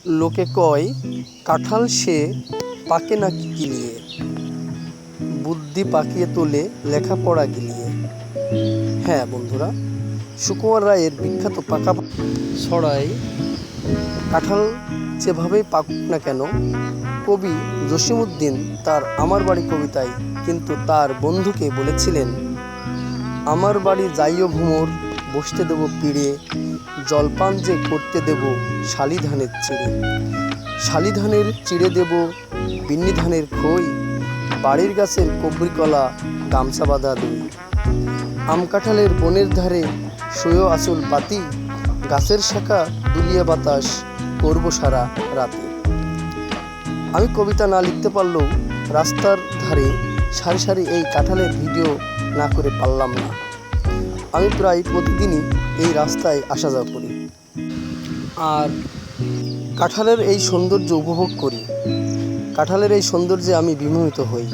লোকে কয় কাঁঠাল সে পাকে না কিলিয়ে, বুদ্ধি পাকিয়ে তোলে লেখাপড়া গিলিয়ে। হ্যাঁ বন্ধুরা, সুকুমার রায়ের বিখ্যাত পাকা ছড়ায় কাঁঠাল যেভাবেই পাকুক না কেন, কবি জসিমউদ্দিন তার আমার বাড়ি কবিতায় কিন্তু তার বন্ধুকে বলেছিলেন, আমার বাড়ি যাইও ভ্রমর, বসতে দেব পিড়ে, জলপান যে করতে দেব শালি ধানের চিড়ে। শালি ধানের চিড়ে দেব বিন্নি ধানের খই, বাড়ির গাছের কবরি কলা গামছা বাঁধা দই। আম কাঁঠালের বনের ধারে শোয় আঁচল পাতি, গাছের শাখা দুলিয়া বাতাস করব সারা রাতে। আমি কবিতা না লিখতে পারলেও রাস্তার ধারে সারি সারি এই কাঁঠালের ভিডিও না করে পারলাম না। আমি প্রায় প্রতিদিনই এই রাস্তায় আসা যাওয়া করি আর কাঁঠালের এই সৌন্দর্য উপভোগ করি। কাঁঠালের এই সৌন্দর্যে আমি বিমোহিত হই।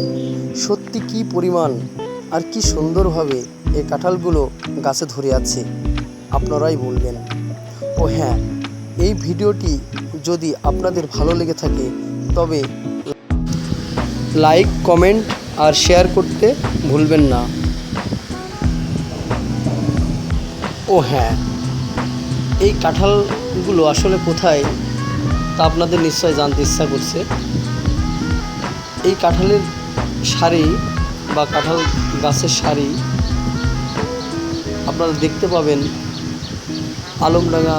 সত্যি কি পরিমাণ আর কি সুন্দরভাবে এই কাঁঠালগুলো গাছে ধরে আছে, আপনারাই বলবেন। ও হ্যাঁ, এই ভিডিওটি যদি আপনাদের ভালো লেগে থাকে তবে লাইক, কমেন্ট আর শেয়ার করতে ভুলবেন না। ও হ্যাঁ, এই কাঁঠালগুলো আসলে কোথায় তা আপনাদের নিশ্চয় জানতে ইচ্ছা করছে। এই কাঁঠালের সারি বা কাঁঠাল গাছের সারি আপনারা দেখতে পাবেন আলমডাঙ্গা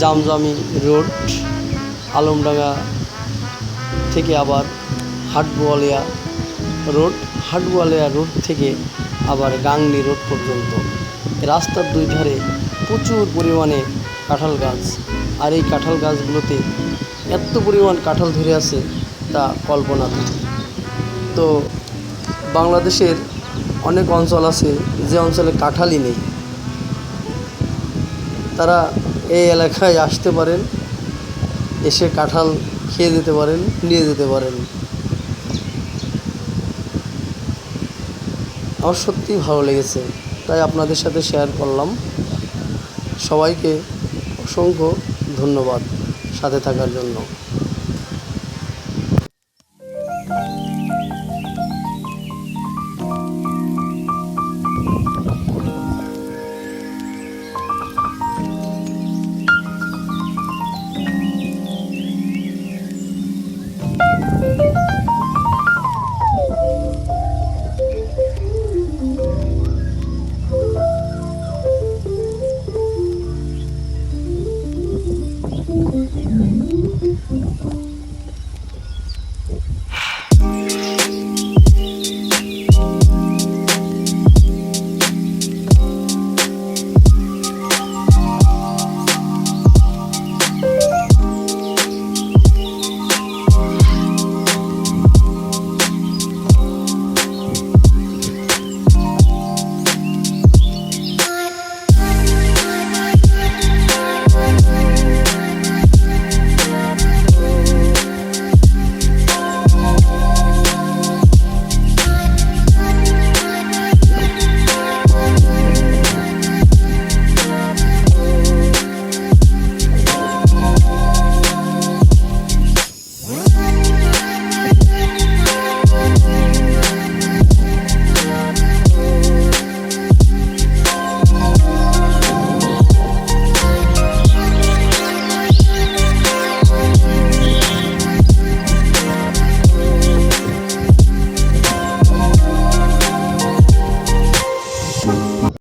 জামজামি রোড, আলমডাঙ্গা থেকে আবার হাটবোয়ালিয়া রোড, হাটবোয়ালিয়া রোড থেকে আবার গাংনী রোড পর্যন্ত রাস্তার দুই ধারে প্রচুর পরিমাণে কাঁঠাল গাছ। আর এই কাঁঠাল গাছগুলোতে এত পরিমাণ কাঁঠাল ধরে আছে তা কল্পনাতীত। তো বাংলাদেশের অনেক অঞ্চল আছে যে অঞ্চলে কাঁঠালই নেই, তারা এই এলাকায় আসতে পারেন, এসে কাঁঠাল খেয়ে যেতে পারেন, নিয়ে যেতে পারেন। আমার সত্যিই ভালো লেগেছে, তাই আপনাদের সাথে শেয়ার করলাম। সবাইকে অসংখ্য ধন্যবাদ সাথে থাকার জন্য।